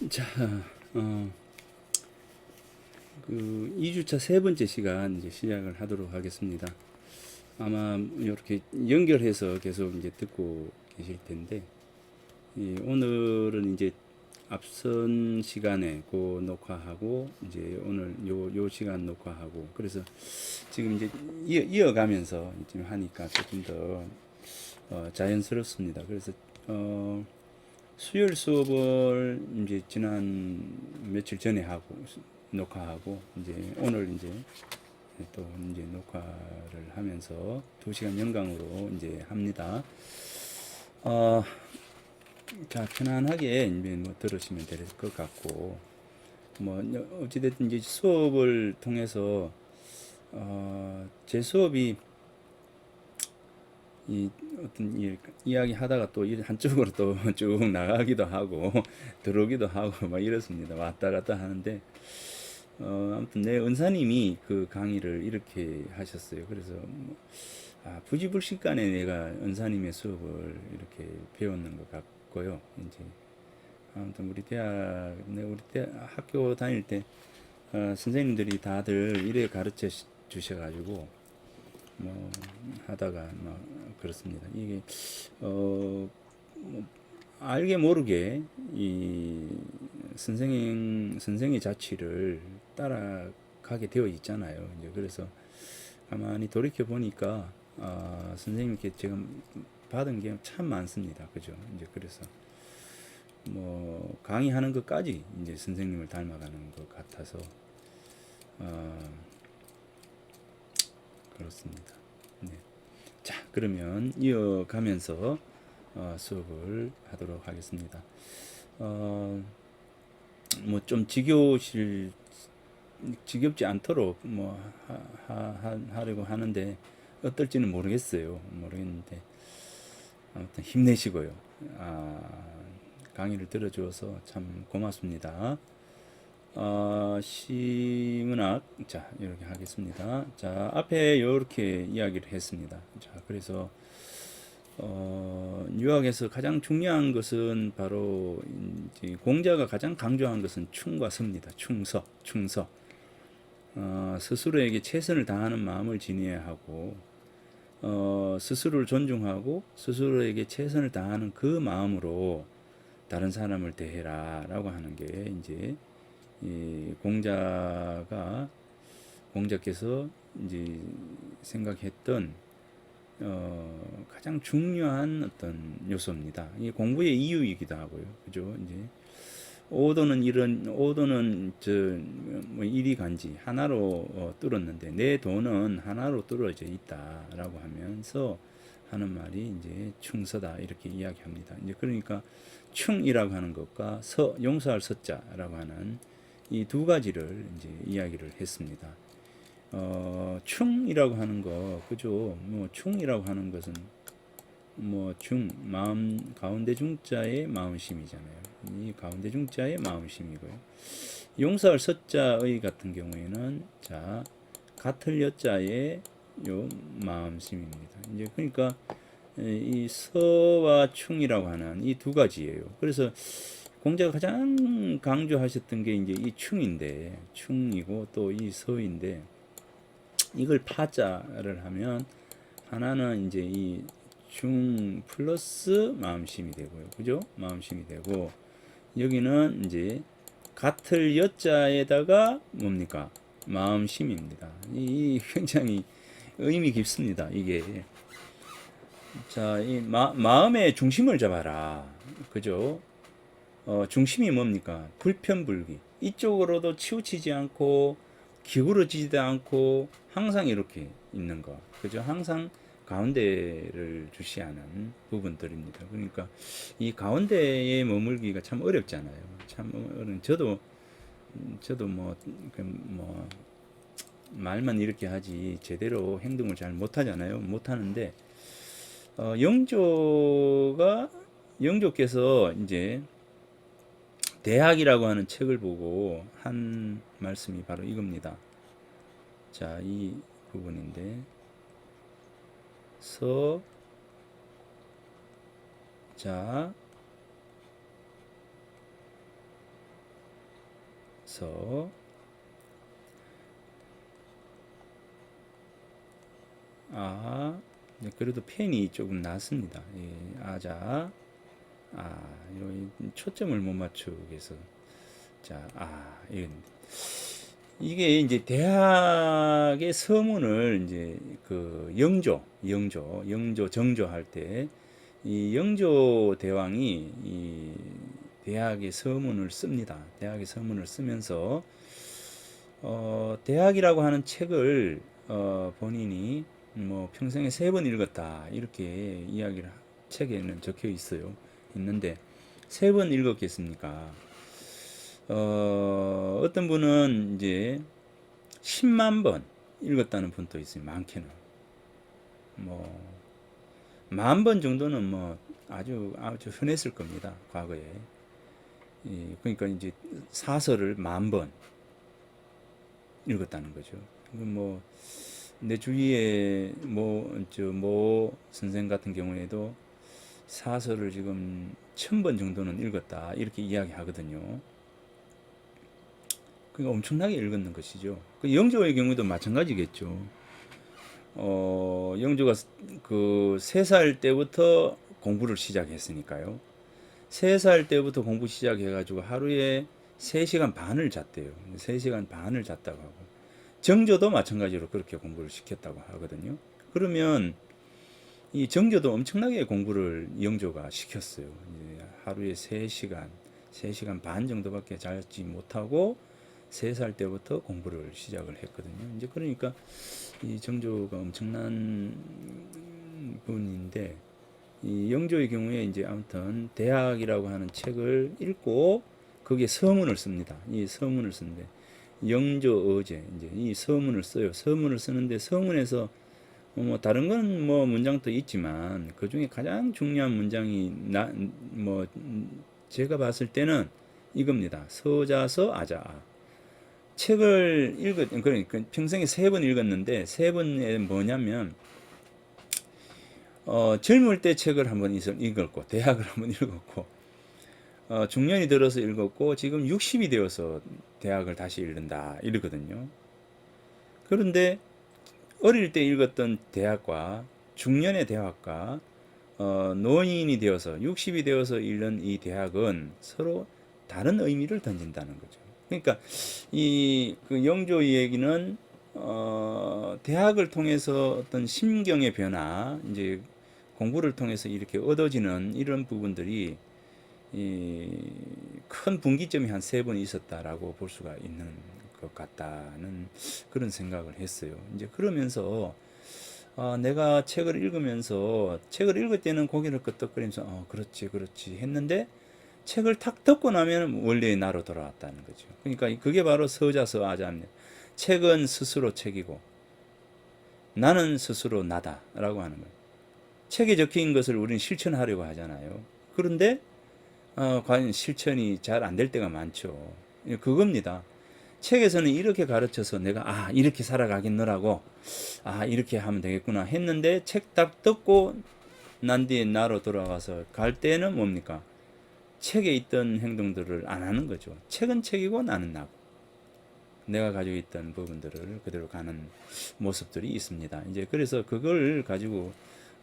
자, 어, 2주차 세 번째 시간 이제 시작을 하도록 하겠습니다. 아마 이렇게 연결해서 계속 이제 듣고 계실 텐데, 오늘은 이제 앞선 시간에 그 녹화하고, 이제 오늘 요 시간 녹화하고, 그래서 지금 이제 이어가면서 지금 하니까 조금 더 자연스럽습니다. 그래서, 수요일 수업을 이제 지난 며칠 전에 하고 녹화하고 이제 오늘 이제 또 이제 녹화를 하면서 2시간 연강으로 이제 합니다. 어, 자, 편안하게 이제 뭐 들으시면 될 것 같고, 뭐 어찌됐든 이제 수업을 통해서 제 수업이 이 어떤 이야기 하다가 또 한쪽으로 또 쭉 나가기도 하고 들어오기도 하고 막 이렇습니다. 왔다 갔다 하는데 아무튼 내 은사님이 그 강의를 이렇게 하셨어요. 그래서 부지불식간에 내가 은사님의 수업을 이렇게 배웠는 것 같고요. 이제 아무튼 우리 학교 다닐 때 선생님들이 다들 이래 가르쳐 주셔가지고 뭐 하다가 뭐 그렇습니다. 이게 뭐 알게 모르게 이 선생의 자취를 따라가게 되어 있잖아요. 이제 그래서 가만히 돌이켜 보니까 선생님께 지금 받은 게 참 많습니다. 그죠? 이제 그래서 뭐 강의하는 것까지 이제 선생님을 닮아가는 것 같아서 어, 그렇습니다. 네. 자, 그러면 이어가면서 수업을 하도록 하겠습니다. 뭐 좀 지겹지 않도록 뭐 하려고 하는데 어떨지는 모르겠는데 아무튼 힘내시고요. 강의를 들어주어서 참 고맙습니다. 시문학, 자, 이렇게 하겠습니다. 자, 앞에 이렇게 이야기를 했습니다. 자, 그래서, 유학에서 가장 중요한 것은 바로, 이제 공자가 가장 강조한 것은 충과 서입니다. 충서. 스스로에게 최선을 다하는 마음을 지녀야 하고, 스스로를 존중하고, 스스로에게 최선을 다하는 그 마음으로 다른 사람을 대해라, 라고 하는 게, 이제, 이 공자께서 이제 생각했던 가장 중요한 어떤 요소입니다. 이게 공부의 이유이기도 하고요. 그죠? 이제 오도는 뭐 이리 간지 하나로 뚫었는데 내 돈은 하나로 뚫어져 있다라고 하면서 하는 말이 이제 충서다 이렇게 이야기합니다. 이제 그러니까 충이라고 하는 것과 용서할 서자라고 하는 이 두 가지를 이제 이야기를 했습니다. 충이라고 하는 거, 그죠? 뭐, 충이라고 하는 것은, 뭐, 가운데 중자의 마음심이잖아요. 이 가운데 중자의 마음심이고요. 용서할 서자의 같은 경우에는, 자, 같을 여자의 요 마음심입니다. 이제 그러니까, 이 서와 충이라고 하는 이 두 가지예요. 그래서 공자가 가장 강조하셨던 게 이제 이 충이고 또 이 서인데 이걸 파자를 하면 하나는 이제 이 중 플러스 마음심이 되고요. 그죠? 마음심이 되고 여기는 이제 같을 여자에다가 뭡니까? 마음심입니다. 이 굉장히 의미 깊습니다. 이게 자, 이 마음의 중심을 잡아라. 그죠? 중심이 뭡니까? 불편불기. 이쪽으로도 치우치지 않고 기울어지지도 않고 항상 이렇게 있는 거. 그죠? 항상 가운데를 주시하는 부분들입니다. 그러니까 이 가운데에 머물기가 참 어렵잖아요. 참 어려운. 저도 뭐 말만 이렇게 하지 제대로 행동을 잘 못하잖아요. 못하는데 영조께서 이제 대학이라고 하는 책을 보고 한 말씀이 바로 이겁니다. 자, 이 부분인데 자, 서 아, 네, 그래도 펜이 조금 낫습니다. 예, 아자, 초점을 못 맞추겠어. 자, 이게 이제 대학의 서문을 이제 그 영조, 정조할 때 이 영조 대왕이 이 대학의 서문을 씁니다. 대학의 서문을 쓰면서 대학이라고 하는 책을 본인이 뭐 평생에 3번 읽었다 이렇게 이야기를 책에는 적혀 있는데 3번 읽었겠습니까? 어떤 분은 이제 10만 번 읽었다는 분도 있어요. 많게는 뭐 10,000번 정도는 뭐 아주 흔했을 겁니다. 과거에. 그러니까 이제 사설을 10,000번 읽었다는 거죠. 뭐 내 주위에 모 선생 같은 경우에도 사설을 지금 1,000번 정도는 읽었다 이렇게 이야기하거든요. 그러니까 엄청나게 읽었는 것이죠. 그 영조의 경우도 마찬가지겠죠. 영조가 그 3살 때부터 공부를 시작했으니까요. 3살 때부터 공부 시작해가지고 하루에 3시간 반을 잤대요. 3시간 반을 잤다고 하고. 정조도 마찬가지로 그렇게 공부를 시켰다고 하거든요. 그러면 이 정조도 엄청나게 공부를 영조가 시켰어요. 하루에 3시간 반 정도밖에 자지 못하고 3살 때부터 공부를 시작을 했거든요. 이제 그러니까 이 정조가 엄청난 분인데 이 영조의 경우에 이제 아무튼 대학이라고 하는 책을 읽고 거기에 서문을 씁니다. 이 서문을 쓰는데 영조어제 이제 이 서문을 써요. 서문을 쓰는데 서문에서 뭐 다른 건 뭐 문장도 있지만 그 중에 가장 중요한 문장이 뭐 제가 봤을 때는 이겁니다. 서자서 아자. 책을 그러니까 평생에 3번 읽었는데 3번에 뭐냐면 젊을 때 책을 한번 읽었고 대학을 한번 읽었고 중년이 들어서 읽었고 지금 60이 되어서 대학을 다시 읽는다 이러거든요. 그런데 어릴 때 읽었던 대학과 중년의 대학과 노인이 되어서 60이 되어서 읽는 이 대학은 서로 다른 의미를 던진다는 거죠. 그러니까 그 영조의 얘기는 대학을 통해서 어떤 심경의 변화, 이제 공부를 통해서 이렇게 얻어지는 이런 부분들이 큰 분기점이 한 3번 있었다라고 볼 수가 있는 것 같다는 그런 생각을 했어요. 이제 그러면서 내가 책을 읽으면서 책을 읽을 때는 고개를 끄덕거리면서 그렇지 했는데 책을 탁 덮고 나면 원래의 나로 돌아왔다는 거죠. 그러니까 그게 바로 서자서 아자입니다. 책은 스스로 책이고 나는 스스로 나다라고 하는 거예요. 책에 적힌 것을 우리는 실천하려고 하잖아요. 그런데 과연 실천이 잘 안 될 때가 많죠. 그겁니다. 책에서는 이렇게 가르쳐서 내가 이렇게 살아가겠노라고 이렇게 하면 되겠구나 했는데 책 딱 덮고 난 뒤에 나로 돌아가서 갈 때는 뭡니까? 책에 있던 행동들을 안 하는 거죠. 책은 책이고 나는 나고. 내가 가지고 있던 부분들을 그대로 가는 모습들이 있습니다. 이제 그래서 그걸 가지고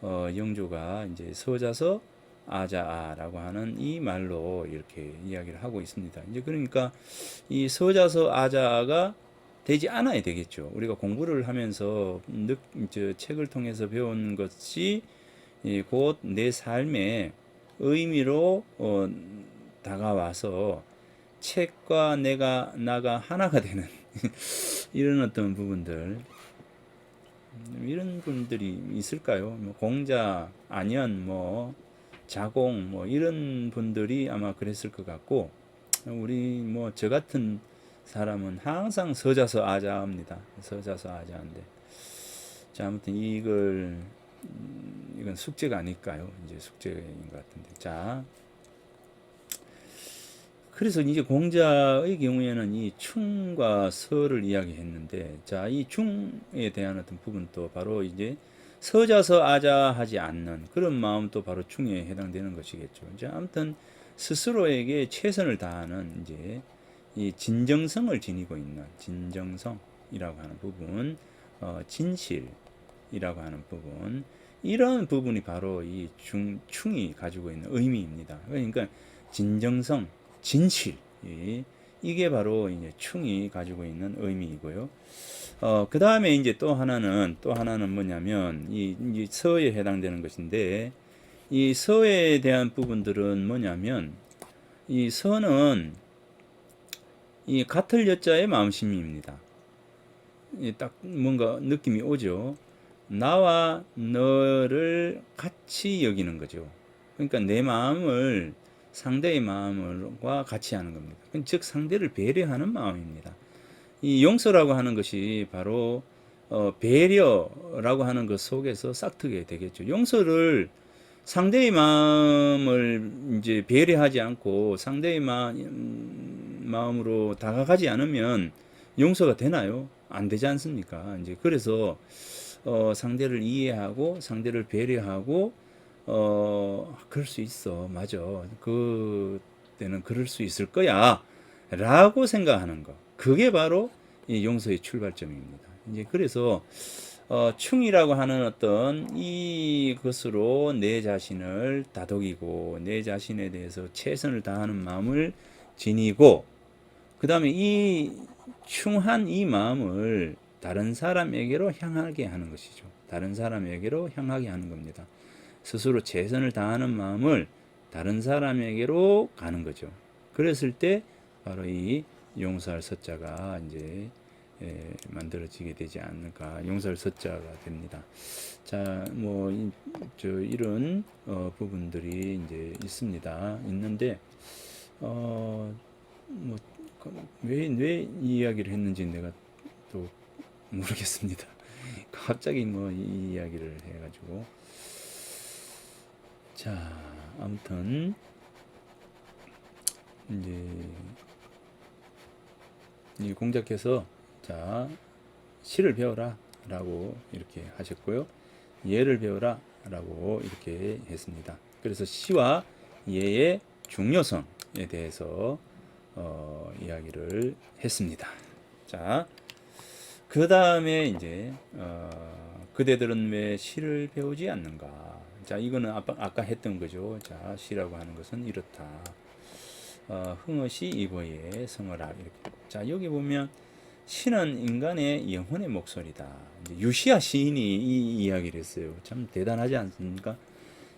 영조가 이제 서자서 아자아라고 하는 이 말로 이렇게 이야기를 하고 있습니다. 이제 그러니까 이 서자서 아자아가 되지 않아야 되겠죠. 우리가 공부를 하면서 책을 통해서 배운 것이 곧 내 삶의 의미로 다가와서 책과 나가 하나가 되는 이런 어떤 부분들, 이런 분들이 있을까요? 뭐 공자, 안현, 뭐 자공, 뭐 이런 분들이 아마 그랬을 것 같고, 우리 뭐 저 같은 사람은 항상 서자서 아자합니다. 서자서 아자인데, 자 아무튼 이건 숙제가 아닐까요? 이제 숙제인 것 같은데, 자. 그래서 이제 공자의 경우에는 이 충과 서를 이야기했는데, 자, 이 충에 대한 어떤 부분도 바로 이제 서자서 아자하지 않는 그런 마음도 바로 충에 해당되는 것이겠죠. 이제 아무튼 스스로에게 최선을 다하는 이제 이 진정성을 지니고 있는 진정성이라고 하는 부분, 진실이라고 하는 부분, 이런 부분이 바로 이 충이 가지고 있는 의미입니다. 그러니까 진정성, 진실, 이게 바로 이제 충이 가지고 있는 의미이고요. 그 다음에 이제 또 하나는 뭐냐면 이 서에 해당되는 것인데, 이 서에 대한 부분들은 뭐냐면, 이 서는 이 같을 여자의 마음심입니다. 딱 뭔가 느낌이 오죠. 나와 너를 같이 여기는 거죠. 그러니까 내 마음을 상대의 마음과 같이 하는 겁니다. 즉 상대를 배려하는 마음입니다. 이 용서라고 하는 것이 바로 배려라고 하는 것 속에서 싹트게 되겠죠. 용서를 상대의 마음을 이제 배려하지 않고 상대의 마음으로 다가가지 않으면 용서가 되나요? 안 되지 않습니까? 이제 그래서 상대를 이해하고 상대를 배려하고 그럴 수 있어. 맞아. 그때는 그럴 수 있을 거야. 라고 생각하는 거. 그게 바로 이 용서의 출발점입니다. 이제 그래서 충이라고 하는 어떤 이것으로 내 자신을 다독이고 내 자신에 대해서 최선을 다하는 마음을 지니고, 그 다음에 이 충한 이 마음을 다른 사람에게로 향하게 하는 것이죠. 다른 사람에게로 향하게 하는 겁니다. 스스로 최선을 다하는 마음을 다른 사람에게로 가는 거죠. 그랬을 때 바로 이 용서할 서자가 이제 만들어지게 되지 않을까. 용서할 서자가 됩니다. 자, 뭐 이런 부분들이 이제 있는데 뭐 왜 이 이야기를 했는지 내가 또 모르겠습니다. 갑자기 뭐 이 이야기를 해가지고, 자, 아무튼 이제 이 공자께서 자, 시를 배워라 라고 이렇게 하셨고요, 예를 배워라 라고 이렇게 했습니다. 그래서 시와 예의 중요성에 대해서 이야기를 했습니다. 자, 그 다음에 이제 그대들은 왜 시를 배우지 않는가? 자, 이거는 아까 했던 거죠. 자, 시라고 하는 것은 이렇다. 흥어시 이보에 성어라. 이렇게. 자, 여기 보면 시는 인간의 영혼의 목소리다. 이제 유시아 시인이 이 이야기를 했어요. 참 대단하지 않습니까?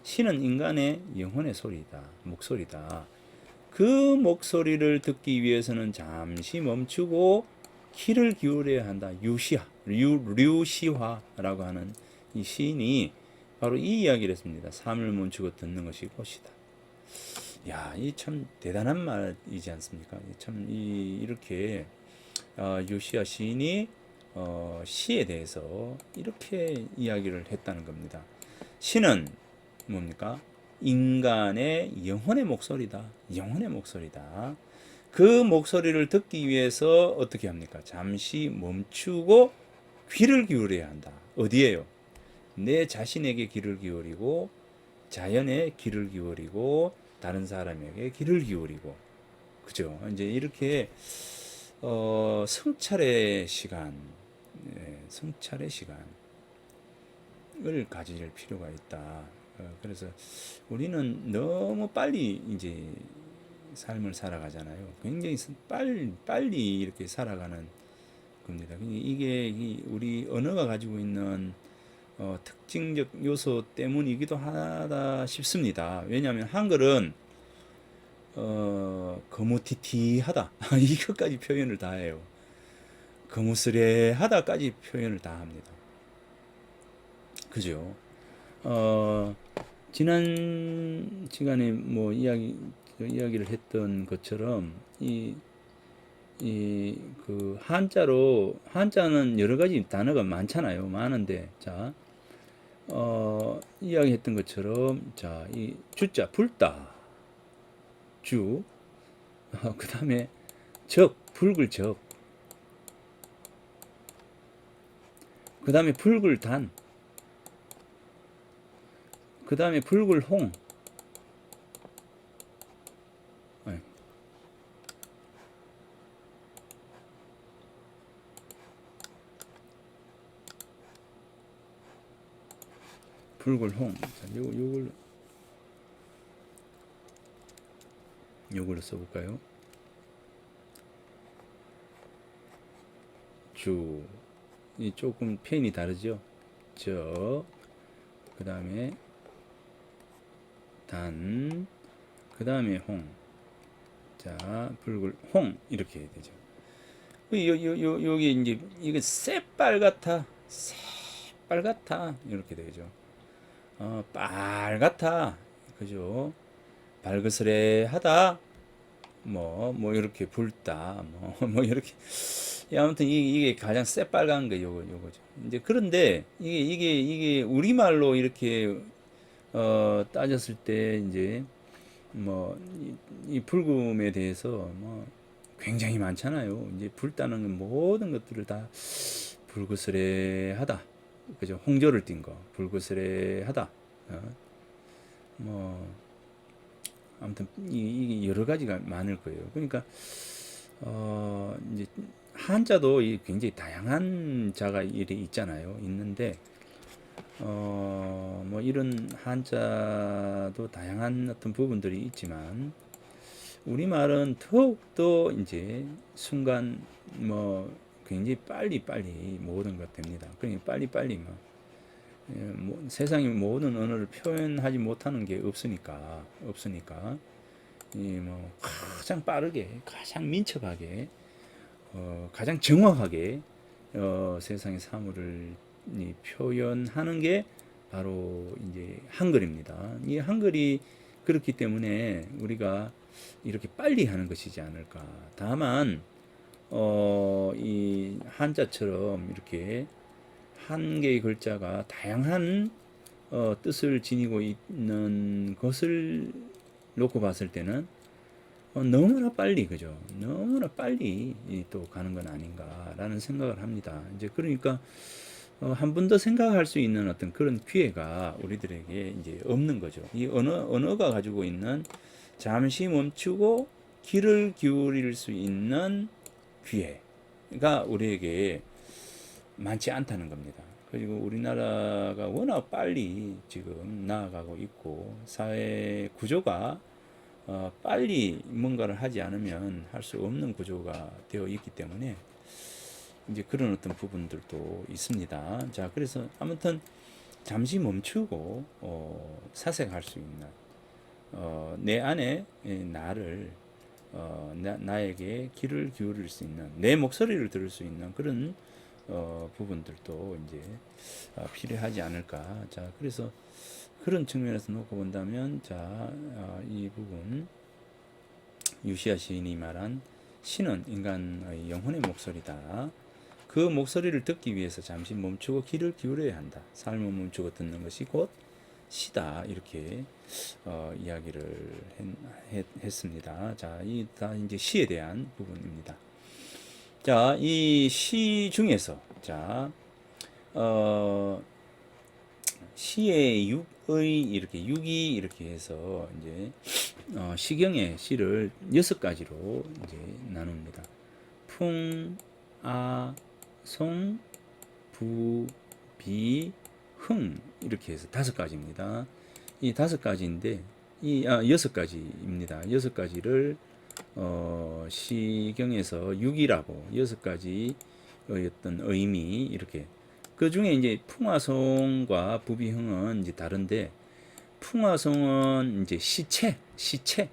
시는 인간의 영혼의 소리다. 목소리다. 그 목소리를 듣기 위해서는 잠시 멈추고 귀를 기울여야 한다. 류시화라고 하는 이 시인이 바로 이 이야기를 했습니다. 삶을 멈추고 듣는 것이 꽃이다. 야, 이 참 대단한 말이지 않습니까? 참 이렇게 요시야 시인이 시에 대해서 이렇게 이야기를 했다는 겁니다. 시는 뭡니까? 인간의 영혼의 목소리다. 영혼의 목소리다. 그 목소리를 듣기 위해서 어떻게 합니까? 잠시 멈추고 귀를 기울여야 한다. 어디에요? 내 자신에게 귀를 기울이고, 자연에 귀를 기울이고, 다른 사람에게 귀를 기울이고, 그죠? 이제 이렇게 성찰의 시간, 성찰의 시간을 가질 필요가 있다. 그래서 우리는 너무 빨리 이제 삶을 살아가잖아요. 굉장히 빨리 이렇게 살아가는 겁니다. 이게 우리 언어가 가지고 있는 특징적 요소 때문이기도 하다 싶습니다. 왜냐하면 한글은 거무튀튀하다 이것까지 표현을 다 해요. 거무스레하다까지 표현을 다 합니다. 그죠? 지난 시간에 뭐 이야기를 했던 것처럼 그 한자는 여러 가지 단어가 많잖아요. 많은데, 자, 이야기했던 것처럼, 자, 이 주자, 불다, 주, 그 다음에 붉을 적, 그 다음에 붉을 단, 그 다음에 붉을 홍, 불굴홍. 자, 요걸로 써볼까요? 주. 이 조금 표현이 다르죠? 그 다음에 단, 그 다음에 홍. 자, 불굴홍. 이렇게 되죠. 여기 이제, 이거 새빨갛다. 새빨갛다. 이렇게 되죠. 빨갛다. 그죠? 발그스레하다. 이렇게 붉다. 뭐, 이렇게. 아무튼 이게 가장 새빨간 거 요거죠. 이제 그런데 이게 우리말로 이렇게 따졌을 때 이제 이 불금에 대해서 굉장히 많잖아요. 이제 붉다는 모든 것들을 다 불그스레하다. 그죠? 홍조를 띤 거. 불그스레하다. 아무튼 이게 여러 가지가 많을 거예요. 그러니까 이제 한자도 굉장히 다양한 자가 있잖아요. 있는데 이런 한자도 다양한 어떤 부분들이 있지만 우리말은 더욱더 이제 순간 굉장히 빨리 모든 것 됩니다. 그러니까 빨리 세상의 모든 언어를 표현하지 못하는 게 없으니까 가장 빠르게, 가장 민첩하게, 가장 정확하게 세상의 사물을 표현하는 게 바로 이제 한글입니다. 이 한글이 그렇기 때문에 우리가 이렇게 빨리 하는 것이지 않을까. 다만 이 한자처럼 이렇게 한 개의 글자가 다양한 뜻을 지니고 있는 것을 놓고 봤을 때는 너무나 빨리, 그죠? 너무나 빨리 또 가는 건 아닌가라는 생각을 합니다. 이제 그러니까 한 번 더 생각할 수 있는 어떤 그런 기회가 우리들에게 이제 없는 거죠. 이 언어가 가지고 있는 잠시 멈추고 귀를 기울일 수 있는 기회가 우리에게 많지 않다는 겁니다. 그리고 우리나라가 워낙 빨리 지금 나아가고 있고 사회 구조가 빨리 뭔가를 하지 않으면 할 수 없는 구조가 되어 있기 때문에 이제 그런 어떤 부분들도 있습니다. 자, 그래서 아무튼 잠시 멈추고 사색할 수 있는 내 안에 나를 나에게 귀를 기울일 수 있는 내 목소리를 들을 수 있는 그런 부분들도 이제 필요하지 않을까. 자, 그래서 그런 측면에서 놓고 본다면, 자, 이 부분 유시아 시인이 말한 시는 인간의 영혼의 목소리다. 그 목소리를 듣기 위해서 잠시 멈추고 귀를 기울여야 한다. 삶을 멈추고 듣는 것이 곧 시다. 이렇게 이야기를 했습니다. 자, 이 다 이제 시에 대한 부분입니다. 자, 이 시 중에서 자, 시의 육의 이렇게 육이 이렇게 해서 이제 시경의 시를 6가지로 이제 나눕니다. 풍, 아, 송, 부, 비, 흥 이렇게 해서 5가지입니다. 이 5가지인데 이 6가지입니다. 6가지를 시경에서 육이라고 6가지 어떤 의미 이렇게 그 중에 이제 풍화송과 부비흥은 이제 다른데 풍화송은 이제 시체를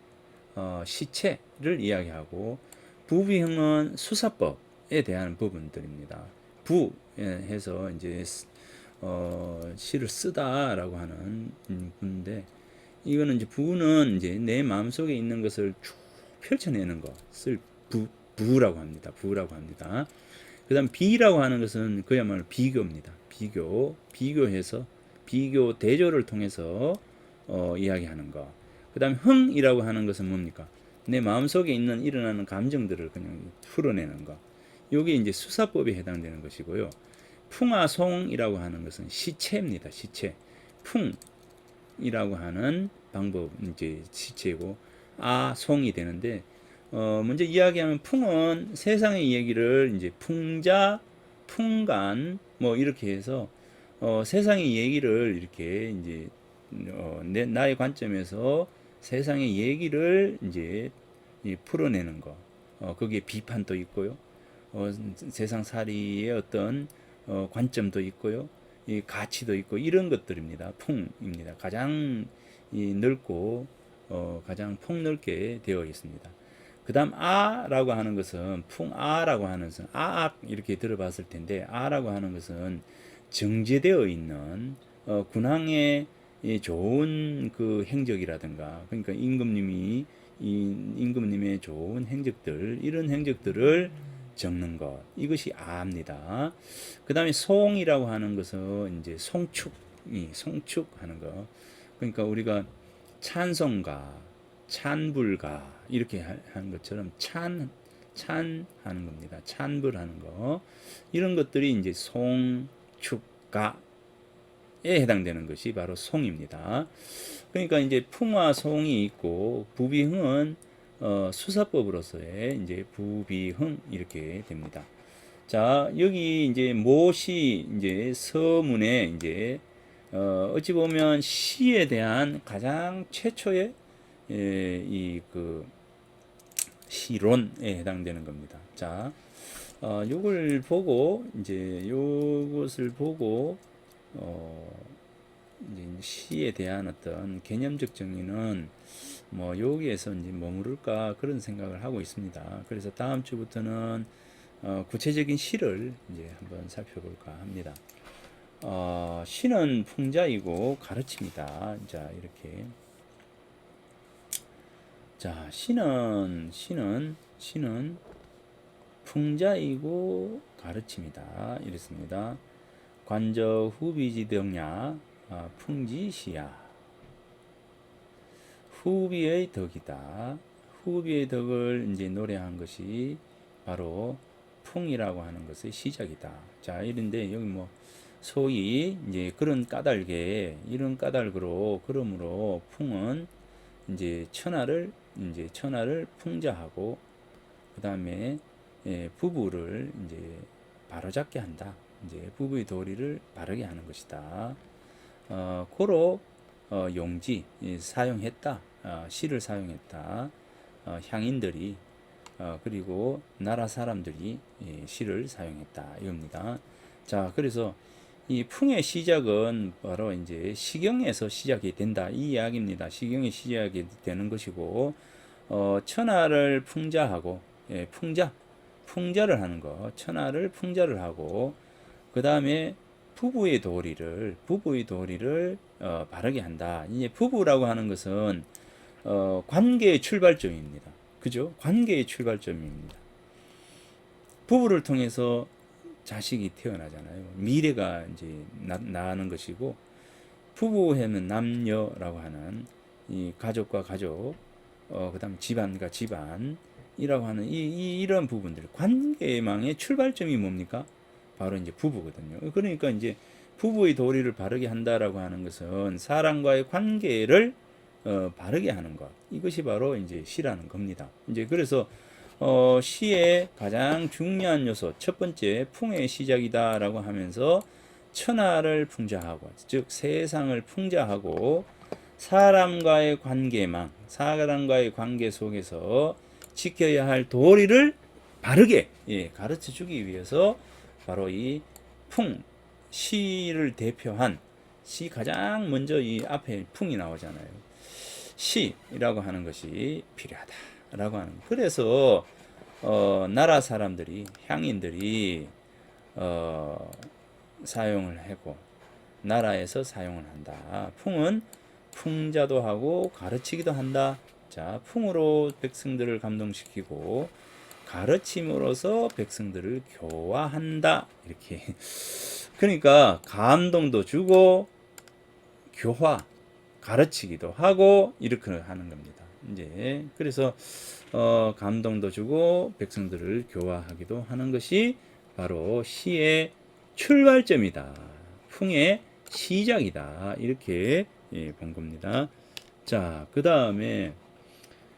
이야기하고 부비흥은 수사법에 대한 부분들입니다. 부해서 이제 시를 쓰다라고 하는 부인데 이거는 이제 부는 이제 내 마음속에 있는 것을 쭉 펼쳐내는 것을 부라고 합니다. 부라고 합니다. 그 다음 비라고 하는 것은 그야말로 비교입니다. 비교해서 비교 대조를 통해서 이야기하는 것. 그 다음 흥이라고 하는 것은 뭡니까? 내 마음속에 있는 일어나는 감정들을 그냥 풀어내는 것. 이게 이제 수사법에 해당되는 것이고요. 풍화송이라고 하는 것은 시체입니다. 시체. 풍이라고 하는 방법 이제 시체고 송이 되는데 먼저 이야기하면 풍은 세상의 얘기를 이제 풍자, 풍간 뭐 이렇게 해서 세상의 얘기를 이렇게 이제 나의 관점에서 세상의 얘기를 이제 풀어내는 거. 거기에 비판도 있고요. 세상살이의 어떤 관점도 있고요. 이 가치도 있고 이런 것들입니다. 풍입니다. 가장 넓고 가장 폭넓게 되어 있습니다. 그 다음 아라고 하는 것은 풍아라고 하는 것은 아악 이렇게 들어봤을 텐데 아라고 하는 것은 정제되어 있는 군왕의 좋은 그 행적이라든가 그러니까 임금님의 좋은 행적들 이런 행적들을 적는 것 이것이 아입니다. 그 다음에 송이라고 하는 것은 이제 송축하는 거 그러니까 우리가 찬송가 찬불가 이렇게 하는 것처럼 찬하는 겁니다. 찬불하는 거 이런 것들이 이제 송축가에 해당되는 것이 바로 송입니다. 그러니까 이제 풍화 송이 있고 부비흥은 수사법으로서의 이제 부비흥 이렇게 됩니다. 자 여기 이제 모시 이제 서문에 이제 어찌 보면 시에 대한 가장 최초의 이 그 시론에 해당되는 겁니다. 자, 요걸 보고 이제 요것을 보고 이제 시에 대한 어떤 개념적 정의는 뭐 여기에서 이제 머무를까 그런 생각을 하고 있습니다. 그래서 다음 주부터는 구체적인 시를 이제 한번 살펴볼까 합니다. 시는 풍자이고 가르칩니다. 자, 이렇게. 자, 시는 풍자이고 가르칩니다. 이랬습니다. 관저 후비지덕냐 풍지시야. 후비의 덕이다. 후비의 덕을 이제 노래한 것이 바로 풍이라고 하는 것의 시작이다. 자, 이런데 여기 뭐 소위 이제 그런 까닭에 이런 까닭으로 그러므로 풍은 이제 천하를 풍자하고 그 다음에 부부를 이제 바로잡게 한다. 이제 부부의 도리를 바르게 하는 것이다. 고로 용지 사용했다. 시를 사용했다. 향인들이 그리고 나라 사람들이 시를 사용했다. 이겁니다. 자, 그래서 이 풍의 시작은 바로 이제 시경에서 시작이 된다. 이 이야기입니다. 시경이 시작이 되는 것이고, 천하를 풍자하고, 풍자를 하는 거. 천하를 풍자를 하고, 그 다음에 부부의 도리를 바르게 한다. 이제 부부라고 하는 것은, 관계의 출발점입니다. 그죠? 관계의 출발점입니다. 부부를 통해서 자식이 태어나잖아요. 미래가 이제 나는 것이고, 부부에는 남녀라고 하는 이 가족과 가족, 그다음 집안과 집안이라고 하는 이런 부분들, 관계망의 출발점이 뭡니까? 바로 이제 부부거든요. 그러니까 이제 부부의 도리를 바르게 한다라고 하는 것은 사람과의 관계를 바르게 하는 것. 이것이 바로 이제 시라는 겁니다. 이제 그래서 시의 가장 중요한 요소 첫 번째 풍의 시작이다라고 하면서 천하를 풍자하고 즉 세상을 풍자하고 사람과의 관계 속에서 지켜야 할 도리를 바르게 가르쳐 주기 위해서 바로 이 시를 대표한 시 가장 먼저 이 앞에 풍이 나오잖아요. 시라고 하는 것이 필요하다라고 하는 거. 그래서 나라 사람들이 향인들이 사용을 하고 나라에서 사용을 한다. 풍은 풍자도 하고 가르치기도 한다. 자, 풍으로 백성들을 감동시키고 가르침으로써 백성들을 교화한다. 이렇게. 그러니까 감동도 주고 교화 가르치기도 하고 이렇게 하는 겁니다. 이제 그래서 감동도 주고 백성들을 교화하기도 하는 것이 바로 시의 출발점이다. 풍의 시작이다. 이렇게 본 겁니다. 자, 그 다음에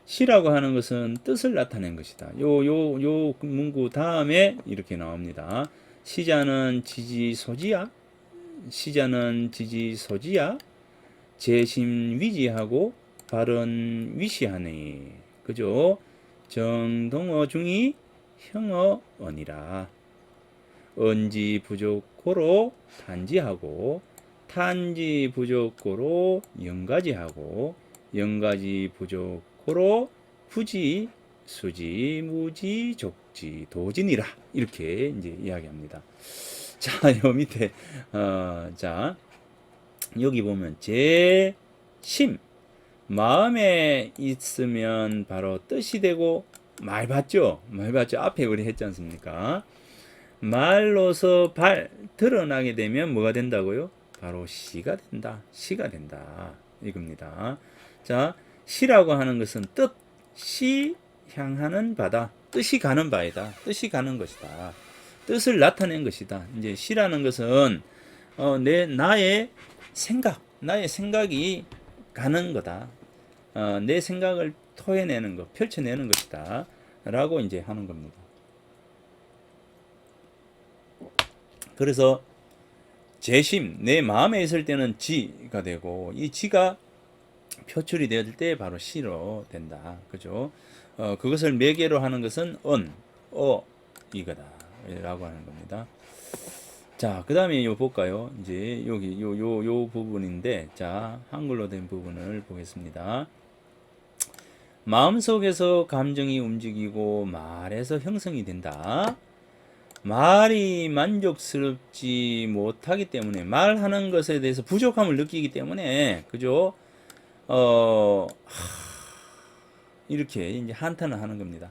시라고 하는 것은 뜻을 나타낸 것이다. 요 문구 다음에 이렇게 나옵니다. 시자는 지지소지야. 시자는 지지 소지야 재심 위지하고 발언 위시하니 그죠? 정동어 중이 형어 언이라 언지 부족고로 탄지하고 탄지 부족고로 영가지하고 영가지 부족고로 부지 수지 무지 족지 도진이라 이렇게 이제 이야기합니다. 자, 요 밑에 자 여기 보면 재심 마음에 있으면 바로 뜻이 되고 말 봤죠? 말 봤죠? 앞에 우리 했지 않습니까? 말로서 드러나게 되면 뭐가 된다고요? 바로 시가 된다. 시가 된다. 이겁니다. 자, 시라고 하는 것은 뜻이 향하는 바다. 뜻이 가는 바이다. 뜻이 가는 것이다. 뜻을 나타낸 것이다. 이제 시라는 것은 나의 생각이 가는 거다. 내 생각을 토해내는 것, 펼쳐내는 것이다. 라고 이제 하는 겁니다. 그래서 재심, 내 마음에 있을 때는 지가 되고, 이 지가 표출이 될 때 바로 시로 된다. 그죠? 그것을 매개로 하는 것은 이거다. 라고 하는 겁니다. 자, 그 다음에 요 볼까요? 이제 여기 요 부분인데, 자, 한글로 된 부분을 보겠습니다. 마음속에서 감정이 움직이고 말에서 형성이 된다. 말이 만족스럽지 못하기 때문에 말하는 것에 대해서 부족함을 느끼기 때문에 그죠? 이렇게 이제 한탄을 하는 겁니다.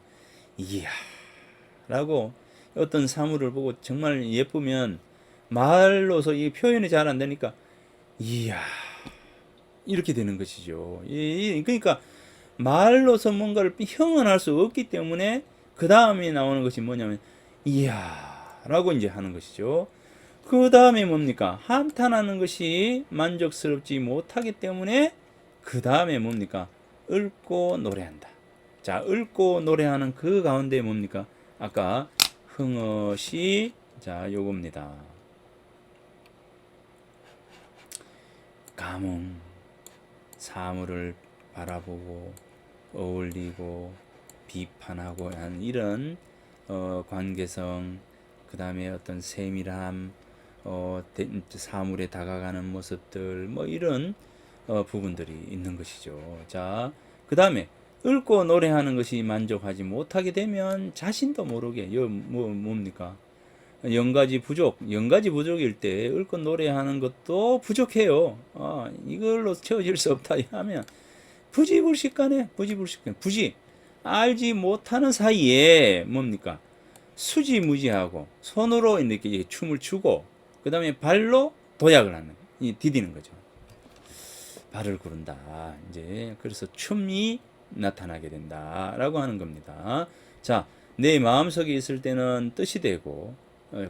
이야 라고 어떤 사물을 보고 정말 예쁘면 말로서 이 표현이 잘 안 되니까 이야 이렇게 되는 것이죠. 그러니까 말로서 뭔가를 형언할 수 없기 때문에 그 다음에 나오는 것이 뭐냐면 이야 라고 이제 하는 것이죠. 그 다음에 뭡니까? 한탄하는 것이 만족스럽지 못하기 때문에 그 다음에 뭡니까? 읊고 노래한다. 자, 읊고 노래하는 그 가운데 뭡니까? 아까 흥어시 자 요겁니다. 감흥 사물을 바라보고 어울리고 비판하고 하는 이런 관계성 그 다음에 어떤 세밀함 사물에 다가가는 모습들 뭐 이런 부분들이 있는 것이죠. 자, 그 다음에 읊고 노래하는 것이 만족하지 못하게 되면 자신도 모르게 뭡니까? 영가지 부족일 때 읊고 노래하는 것도 부족해요. 이걸로 채워질 수 없다 하면 부지불식간에 부지 알지 못하는 사이에 뭡니까? 수지무지하고 손으로 이렇게 춤을 추고 그 다음에 발로 도약을 하는 디디는 거죠. 발을 구른다. 이제 그래서 춤이 나타나게 된다라고 하는 겁니다. 자, 내 마음속에 있을 때는 뜻이 되고,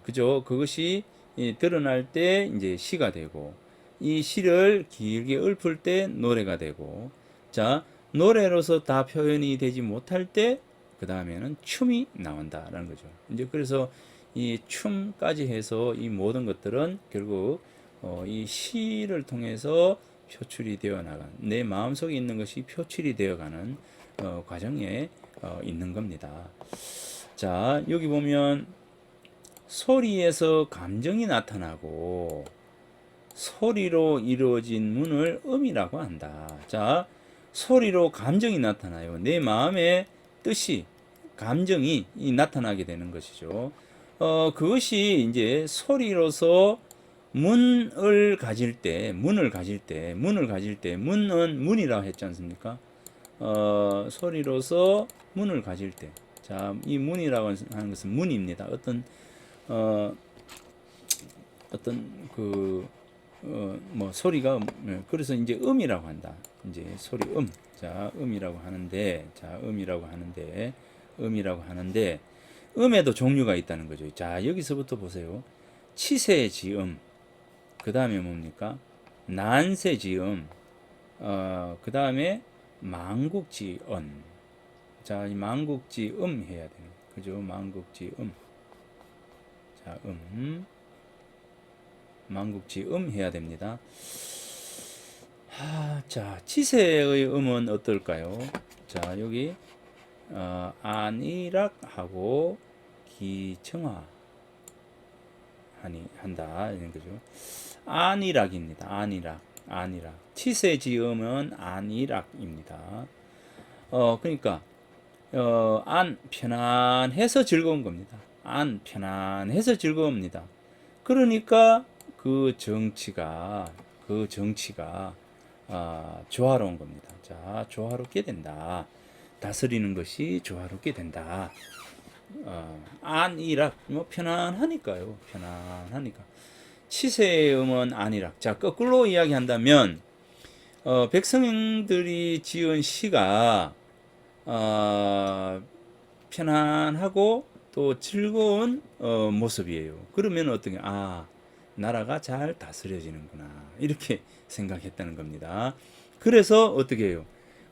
그죠? 그것이 드러날 때 이제 시가 되고, 이 시를 길게 읊을 때 노래가 되고, 자, 노래로서 다 표현이 되지 못할 때, 그 다음에는 춤이 나온다라는 거죠. 이제 그래서 이 춤까지 해서 이 모든 것들은 결국 이 시를 통해서 표출이 되어 나간 내 마음속에 있는 것이 표출이 되어가는 과정에 있는 겁니다. 자, 여기 보면 소리에서 감정이 나타나고 소리로 이루어진 문을 음이라고 한다. 자, 소리로 감정이 나타나요. 내 마음의 뜻이 감정이 나타나게 되는 것이죠. 그것이 이제 소리로서 문을 가질 때 문은 문이라고 했지 않습니까? 소리로서 문을 가질 때, 자, 이 문이라고 하는 것은 문입니다. 뭐 소리가 그래서 이제 음이라고 한다. 이제 소리 자, 음이라고 하는데 음에도 종류가 있다는 거죠. 자, 여기서부터 보세요. 치세지음, 그 다음에 뭡니까? 난세지음, 그 다음에 망국지언. 자, 이 망국지음 해야 되는, 그죠? 망국지음. 자, 만국지음 해야 됩니다. 자, 치세의 음은 어떨까요? 자, 여기 안이락하고 기청하 한다 이런 거죠. 안이락입니다. 안이락. 치세지음은 안이락입니다. 그러니까 안 편안해서 즐거운 겁니다. 안 편안해서 즐거웁니다. 그러니까 그 정치가 조화로운 겁니다. 자, 조화롭게 된다. 다스리는 것이 조화롭게 된다. 안이락 뭐 편안하니까요. 편안하니까. 치세의 음은 안이락. 자, 거꾸로 이야기한다면 백성들이 지은 시가 편안하고 또 즐거운 모습이에요. 그러면 어떻게 나라가 잘 다스려지는구나 이렇게 생각했다는 겁니다. 그래서 어떻게 해요?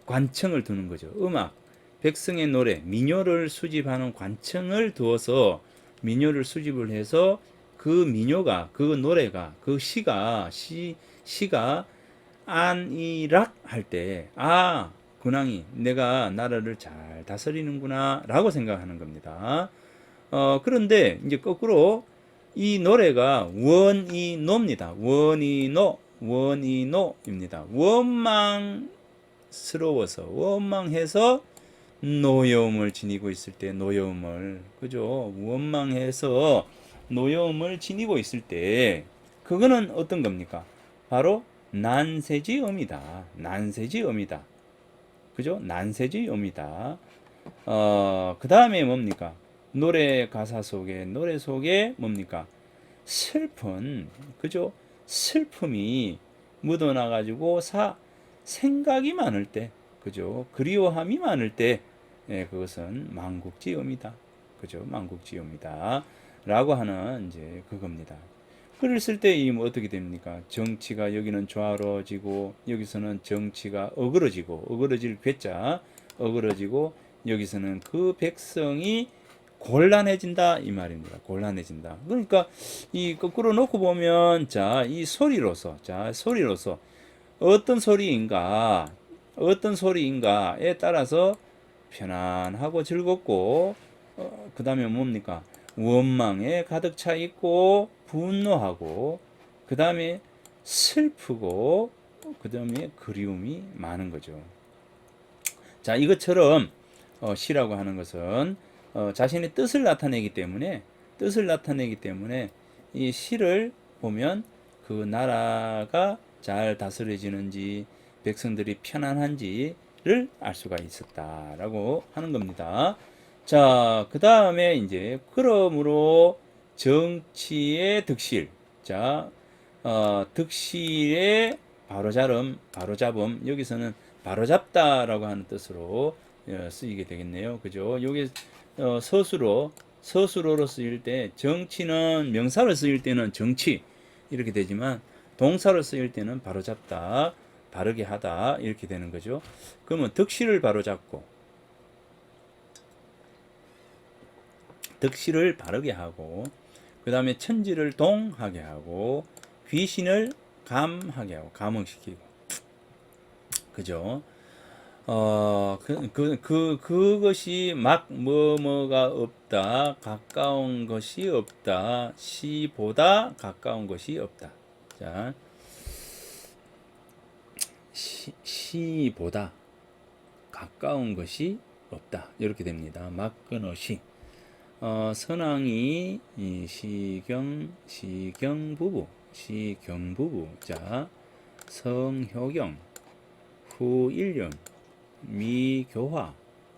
관청을 두는 거죠. 음악, 백성의 노래, 민요를 수집하는 관청을 두어서 민요를 수집을 해서 그 민요가, 그 노래가, 그 시가 안이락 할 때, 근왕이 내가 나라를 잘 다스리는구나 라고 생각하는 겁니다. 그런데 이제 거꾸로 이 노래가 원이노입니다. 원이노입니다. 원망해서 노여움을 지니고 있을 때, 그죠? 원망해서 노여움을 지니고 있을 때, 그거는 어떤 겁니까? 바로 난세지음이다. 그죠? 난세지음이다. 그 다음에 뭡니까? 노래 속에 뭡니까? 그죠? 슬픔이 묻어나가지고 생각이 많을 때, 그죠? 그리워함이 많을 때, 그것은 만국지음이다. 그죠? 만국지음이다. 라고 하는 이제 그겁니다. 그랬을 때 어떻게 됩니까? 정치가 여기는 조화로워지고 여기서는 정치가 어그러질 괴짜 어그러지고 여기서는 그 백성이 곤란해진다 이 말입니다. 곤란해진다. 그러니까 이 거꾸로 놓고 보면 이 소리로서 어떤 소리인가에 따라서 편안하고 즐겁고 그 다음에 뭡니까? 원망에 가득 차 있고 분노하고 그 다음에 슬프고 그 다음에 그리움이 많은 거죠. 자, 이것처럼 시라고 하는 것은 자신의 뜻을 나타내기 때문에 이 시를 보면 그 나라가 잘 다스려지는지 백성들이 편안한지를 알 수가 있었다라고 하는 겁니다. 자, 그 다음에 이제 그러므로 정치의 득실. 자, 득실의 바로잡음. 여기서는 바로잡다라고 하는 뜻으로 쓰이게 되겠네요. 그죠? 요게 서술어로 쓰일 때 정치는 명사로 쓰일 때는 정치 이렇게 되지만 동사로 쓰일 때는 바로잡다, 바르게 하다 이렇게 되는 거죠. 그러면 득실을 바로잡고 득실을 바르게 하고 그 다음에 천지를 동하게 하고 귀신을 감하게 하고 감흥시키고 그죠? 그것이 막 뭐뭐가 없다. 가까운 것이 없다. 시보다 가까운 것이 없다. 자, 시보다 가까운 것이 없다. 이렇게 됩니다. 막근어시. 선왕이 시경부부. 자, 성효경, 후일륜, 미교화,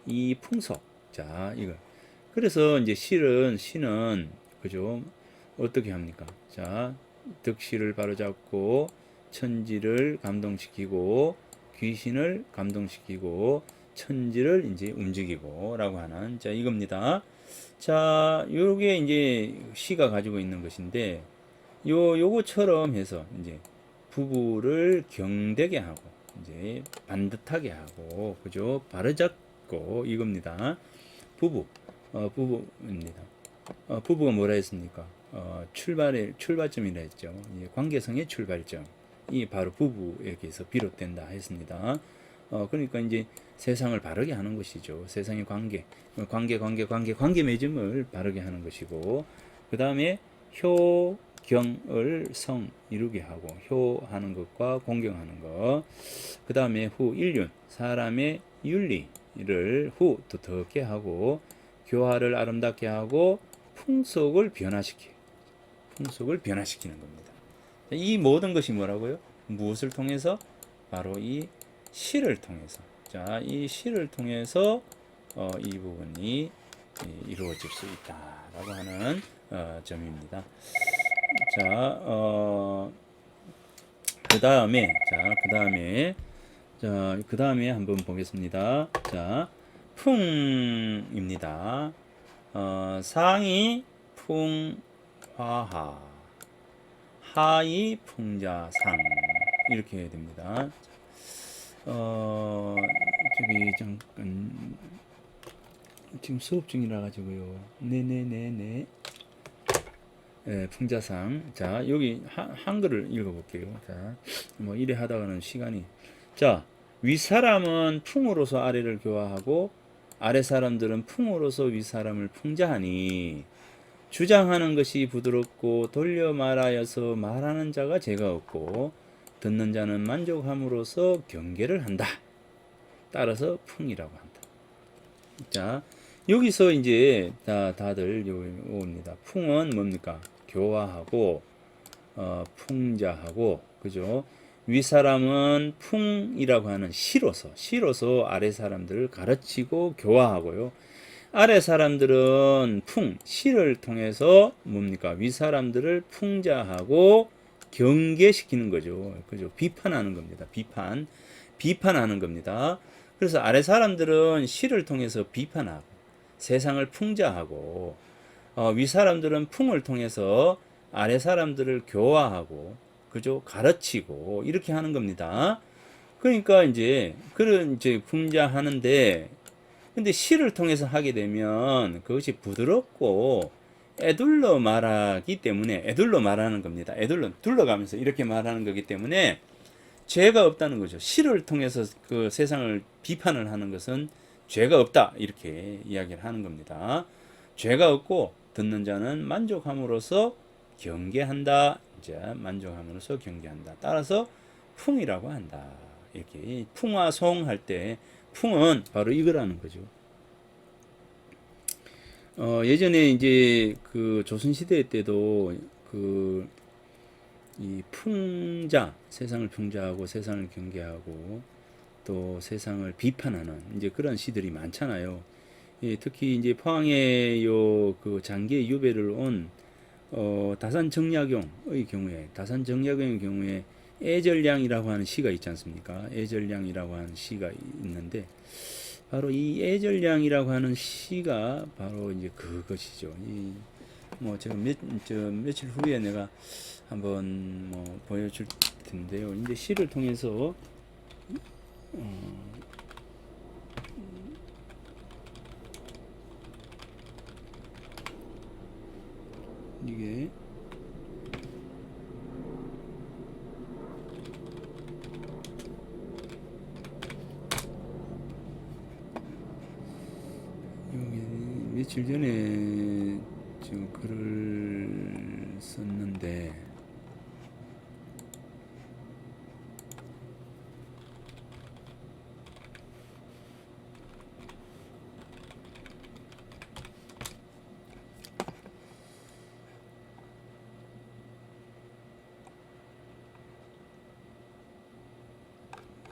이풍속. 자, 이거. 그래서 이제 시는 그죠? 어떻게 합니까? 자, 득실을 바로잡고 천지를 감동시키고 귀신을 감동시키고 천지를 이제 움직이고라고 하는 자 이겁니다. 자, 요게 이제 시가 가지고 있는 것인데 요거처럼 해서 이제 부부를 경되게 하고 이제 반듯하게 하고 그죠? 바로잡고 이겁니다. 부부입니다. 부부가 뭐라 했습니까? 출발점이라 했죠. 관계성의 출발점이 바로 부부에게서 비롯된다 했습니다. 그러니까 이제 세상을 바르게 하는 것이죠. 세상의 관계 맺음을 바르게 하는 것이고, 그 다음에 효경을 성 이루게 하고, 효하는 것과 공경하는 것, 그 다음에 인륜, 사람의 윤리를 더럽게 하고, 교화를 아름답게 하고, 풍속을 변화시키는 겁니다. 이 모든 것이 뭐라고요? 무엇을 통해서? 바로 이 시를 통해서. 자, 이 시를 통해서 이 부분이 이루어질 수 있다라고 하는 점입니다. 자, 그 다음에 한번 보겠습니다. 자, 풍입니다. 상이 풍화하, 하이 풍자상 이렇게 됩니다. 저기 잠깐 지금 수업 중이라 가지고요. 네네네네. 네, 풍자상. 자, 여기 한글을 읽어볼게요. 자, 뭐 이래 하다가는 시간이. 자, 윗사람은 풍으로서 아래를 교화하고 아래 사람들은 풍으로서 윗사람을 풍자하니 주장하는 것이 부드럽고 돌려 말하여서 말하는 자가 죄가 없고 듣는 자는 만족함으로써 경계를 한다. 따라서 풍이라고 한다. 자, 여기서 이제 다들 옵니다. 풍은 뭡니까? 교화하고 풍자하고, 그죠? 윗사람은 풍이라고 하는 시로서 아래 사람들을 가르치고 교화하고요. 아래 사람들은 시를 통해서 뭡니까? 윗사람들을 풍자하고 경계시키는 거죠. 그죠? 비판하는 겁니다. 비판하는 겁니다. 그래서 아래 사람들은 시를 통해서 비판하고 세상을 풍자하고, 윗사람들은 풍을 통해서 아래 사람들을 교화하고, 그죠? 가르치고 이렇게 하는 겁니다. 그러니까 이제 그런 이제 풍자하는데, 근데 시를 통해서 하게 되면 그것이 부드럽고 애둘러 말하기 때문에, 애둘러 말하는 겁니다. 둘러가면서 이렇게 말하는 거기 때문에 죄가 없다는 거죠. 시를 통해서 그 세상을 비판을 하는 것은 죄가 없다, 이렇게 이야기를 하는 겁니다. 죄가 없고 듣는 자는 만족함으로써 경계한다. 이제 만족함으로써 경계한다. 따라서 풍이라고 한다. 이렇게 풍화송 할 때 풍은 바로 이거라는 거죠. 예전에 이제 그 조선시대 때도 이 세상을 풍자하고 세상을 경계하고 또 세상을 비판하는 이제 그런 시들이 많잖아요. 예, 특히 이제 포항에 그 장기의 유배를 온 다산정약용의 경우에 애절량이라고 하는 시가 있지 않습니까? 애절량이라고 하는 시가 있는데, 바로 이 애절량이라고 하는 시가 바로 이제 그것이죠. 뭐 제가 며칠 후에 내가 한번 뭐 보여줄 텐데요. 이제 시를 통해서 이게 여기 며칠 전에 지금 글을 썼는데,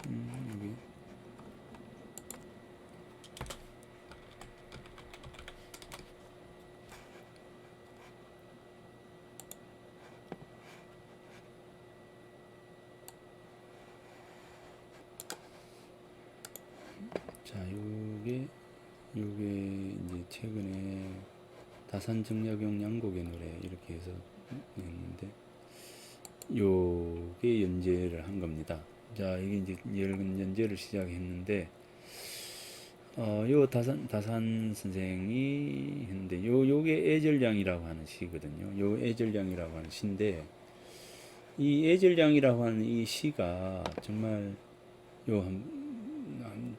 여기 자, 요게 이제 최근에 다산정약용 양곡의 노래 이렇게 해서 했는데, 요게 연재를 한 겁니다. 자, 이게 이제 연재를 시작했는데, 요 다산 선생이 했는데, 요게 애절량이라고 하는 시거든요. 요 애절량이라고 하는 시인데, 이 애절량이라고 하는 이 시가 정말 요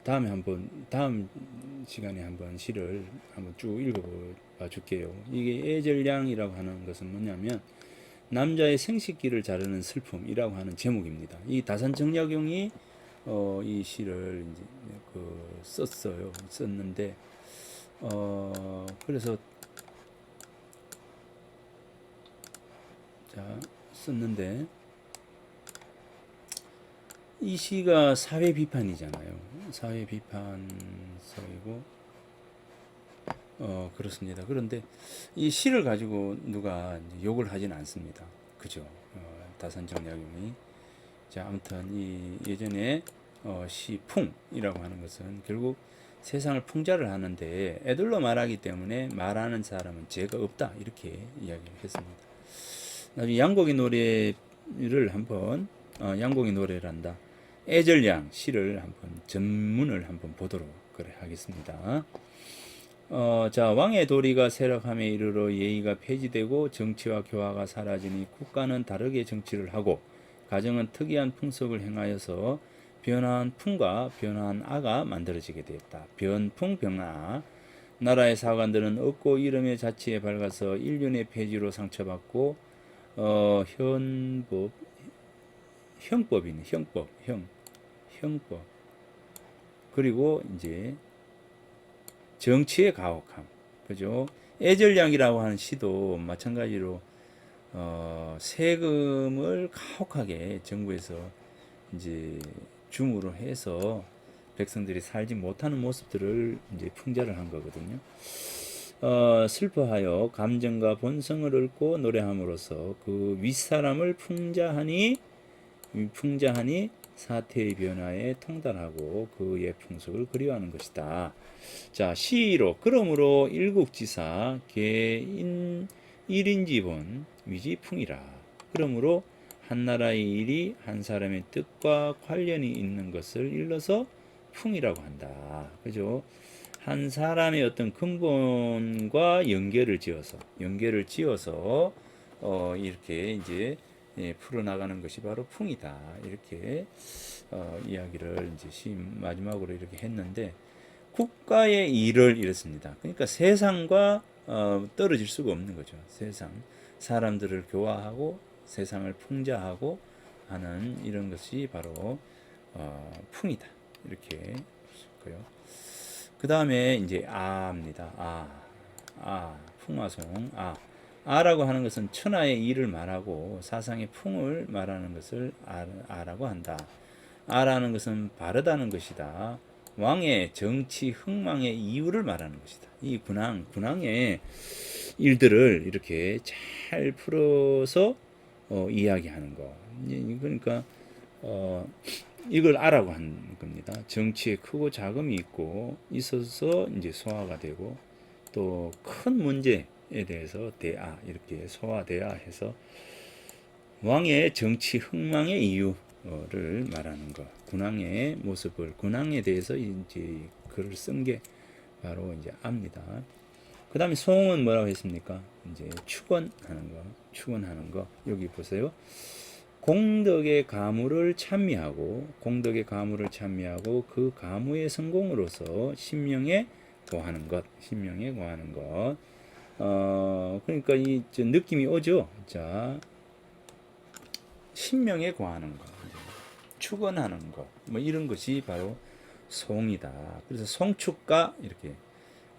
다음 시간에 한번 시를 한번 쭉 읽어봐 줄게요. 이게 애절량이라고 하는 것은 뭐냐면, 남자의 생식기를 자르는 슬픔이라고 하는 제목입니다. 이 다산 정약용이 이 시를 이제 썼는데, 그래서 자 썼는데, 이 시가 사회 비판이잖아요. 사회 비판서이고, 그렇습니다. 그런데 이 시를 가지고 누가 이제 욕을 하진 않습니다. 그죠? 다산 정약용이. 자, 아무튼 이 예전에 시풍이라고 하는 것은 결국 세상을 풍자를 하는데, 애들로 말하기 때문에 말하는 사람은 죄가 없다, 이렇게 이야기를 했습니다. 나중에 양곡의 노래를 한번 양곡의 노래란다, 애절량 시를 한번 전문을 한번 보도록 그래 하겠습니다. 자, 왕의 도리가 쇠락함에 이르러 예의가 폐지되고 정치와 교화가 사라지니 국가는 다르게 정치를 하고 가정은 특이한 풍속을 행하여서 변화한 풍과 변화한 아가 만들어지게 되었다. 변풍 병아. 나라의 사관들은 없고 이름의 자치에 밝아서 인륜의 폐지로 상처받고 형법이네. 형법. 그리고 이제 정치의 가혹함. 그죠? 애절량이라고 하는 시도 마찬가지로 세금을 가혹하게 정부에서 이제 줌으로 해서 백성들이 살지 못하는 모습들을 이제 풍자를 한 거거든요. 슬퍼하여 감정과 본성을 읊고 노래함으로써 그 윗사람을 풍자하니 사태의 변화에 통달하고 그의 풍속을 그리워하는 것이다. 자, 시로 그러므로 일국지사 개인 일인지본 위지풍이라. 그러므로 한 나라의 일이 한 사람의 뜻과 관련이 있는 것을 일러서 풍이라고 한다. 그죠? 한 사람의 어떤 근본과 연결을 지어서 이렇게 이제 풀어나가는 것이 바로 풍이다. 이렇게 이야기를 이제 시 마지막으로 이렇게 했는데, 국가의 일을 이랬습니다. 그러니까 세상과 떨어질 수가 없는 거죠. 사람들을 교화하고 세상을 풍자하고 하는 이런 것이 바로 풍이다. 이렇게 볼까요? 그 다음에 이제 아입니다. 풍화송. 아라고 하는 것은 천하의 일을 말하고 사상의 풍을 말하는 것을 아라고 한다. 아라는 것은 바르다는 것이다. 왕의 정치 흥망의 이유를 말하는 것이다. 이 군왕의 일들을 이렇게 잘 풀어서 이야기하는 거. 그러니까 이걸 아라고 하는 겁니다. 정치에 크고 자금이 있어서 이제 소화가 되고, 또 큰 문제에 대해서 이렇게 소화대아해서 왕의 정치 흥망의 이유를 말하는 것. 군왕에 대해서 이제 글을 쓴 게 바로 이제 압니다. 그 다음에 송은 뭐라고 했습니까? 이제 축원하는 거. 여기 보세요. 공덕의 가무를 찬미하고 그 가무의 성공으로서 신명에 고하는 것. 그러니까 이 느낌이 오죠. 자, 신명에 고하는 것, 축원하는 것, 뭐 이런 것이 바로 송이다. 그래서 송축가 이렇게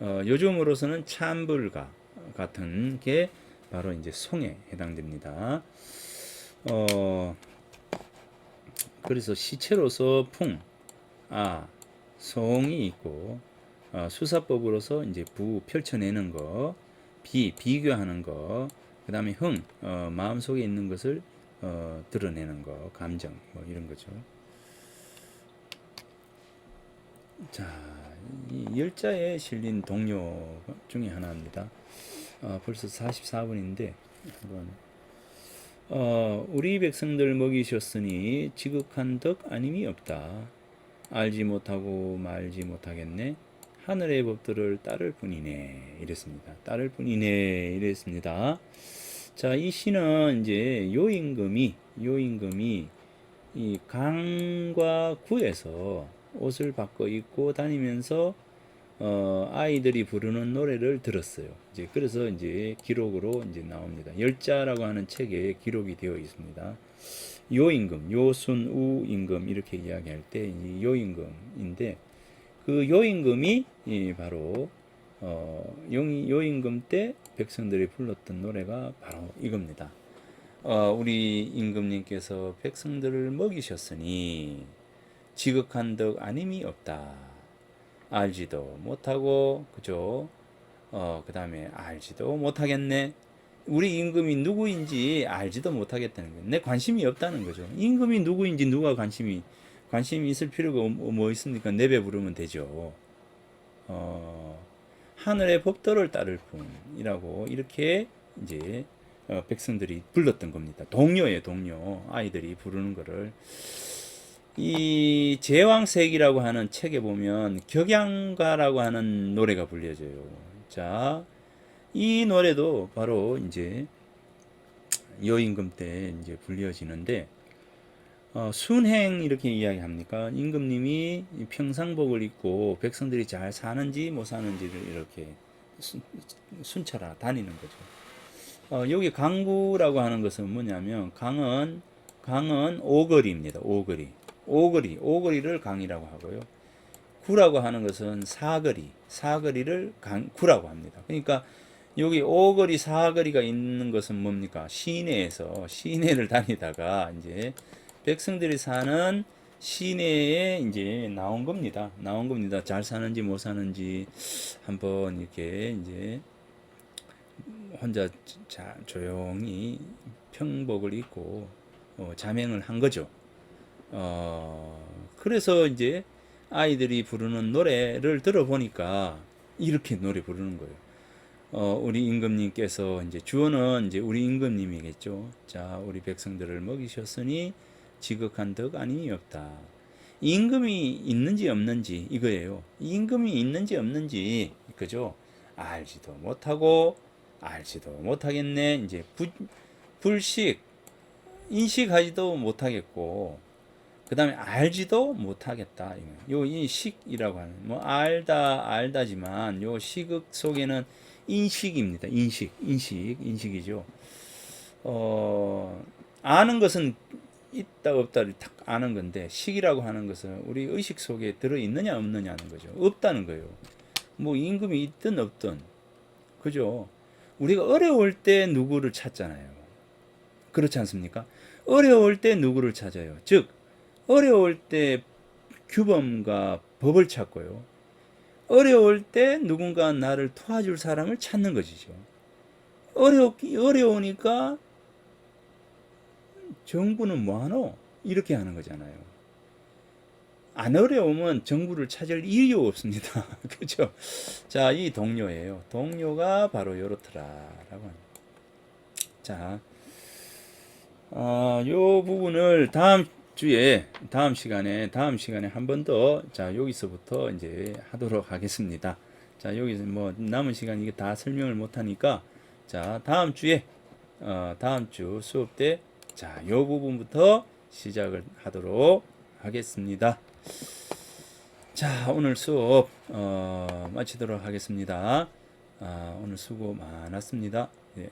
요즘으로서는 찬불가 같은 게 바로 이제 송에 해당됩니다. 그래서 시체로서 송이 있고, 수사법으로서 이제 펼쳐내는 거, 비교하는 거, 그 다음에 마음속에 있는 것을 드러내는 거, 감정, 뭐 이런 거죠. 자, 이 열자에 실린 동요 중에 하나입니다. 벌써 44분인데 한번 우리 백성들 먹이셨으니 지극한 덕 아님이 없다. 알지 못하고 말지 못하겠네. 하늘의 법도를 따를 뿐이네 이랬습니다. 따를 뿐이네 이랬습니다. 자, 이 시는 이제 요임금이 이 강과 구에서 옷을 바꿔 입고 다니면서 아이들이 부르는 노래를 들었어요. 이제 그래서 이제 기록으로 이제 나옵니다. 열자라고 하는 책에 기록이 되어 있습니다. 요임금, 요순우 임금 이렇게 이야기할 때 이 요임금인데 그 요임금이 바로 요임금 때 백성들이 불렀던 노래가 바로 이겁니다. 우리 임금님께서 백성들을 먹이셨으니 지극한 덕 아님이 없다. 알지도 못하고 그죠? 그 다음에 알지도 못하겠네. 우리 임금이 누구인지 알지도 못하겠다는 거예요. 내 관심이 없다는 거죠. 임금이 누구인지 누가 관심이 있을 필요가 뭐 있습니까? 내배 부르면 되죠. 하늘의 법도를 따를 뿐이라고 이렇게 이제 백성들이 불렀던 겁니다. 동요예요, 동요. 아이들이 부르는 거를. 이 제왕색이라고 하는 책에 보면 격양가라고 하는 노래가 불려져요. 자, 이 노래도 바로 이제 여임금 때 이제 불려지는데 순행 이렇게 이야기합니까? 임금님이 평상복을 입고 백성들이 잘 사는지 못 사는지를 이렇게 순찰하 다니는 거죠. 여기 강구라고 하는 것은 뭐냐면 강은 오거리입니다. 오거리를 강이라고 하고요. 구라고 하는 것은 사거리를 구라고 합니다. 그러니까 여기 오거리 사거리가 있는 것은 뭡니까? 시내를 다니다가 이제 백성들이 사는 시내에 이제 나온 겁니다. 잘 사는지 못 사는지 한번 이렇게 이제 혼자 조용히 평복을 입고 자명을 한 거죠. 그래서 이제 아이들이 부르는 노래를 들어보니까 이렇게 노래 부르는 거예요. 우리 임금님께서 이제 주어는 이제 우리 임금님이겠죠. 자, 우리 백성들을 먹이셨으니 지극한 덕 아님이 없다. 임금이 있는지 없는지 이거예요. 임금이 있는지 없는지 그죠? 알지도 못하고 알지도 못하겠네. 이제 불식 인식하지도 못하겠고 그 다음에 알지도 못하겠다. 요 인식이라고 하는 뭐 알다지만 요 시극 속에는 인식입니다. 인식이죠. 아는 것은 있다 없다를 딱 아는 건데 식이라고 하는 것은 우리 의식 속에 들어 있느냐 없느냐는 거죠. 없다는 거예요. 뭐 임금이 있든 없든 그죠. 우리가 어려울 때 누구를 찾잖아요. 그렇지 않습니까? 어려울 때 누구를 찾아요. 즉 어려울 때 규범과 법을 찾고요. 어려울 때 누군가 나를 도와줄 사람을 찾는 것이죠. 어려우니까 정부는 뭐하노? 이렇게 하는 거잖아요. 안 어려우면 정부를 찾을 이유 없습니다. 그죠? 자, 이 동료예요. 동료가 바로 요렇더라라고 합니다. 자, 요 부분을 다음 시간에 한 번 더, 자, 여기서부터 이제 하도록 하겠습니다. 자, 여기서 뭐 남은 시간 이게 다 설명을 못 하니까, 자, 다음 주 수업 때, 자, 요 부분부터 시작을 하도록 하겠습니다. 자, 오늘 수업, 마치도록 하겠습니다. 오늘 수고 많았습니다. 예.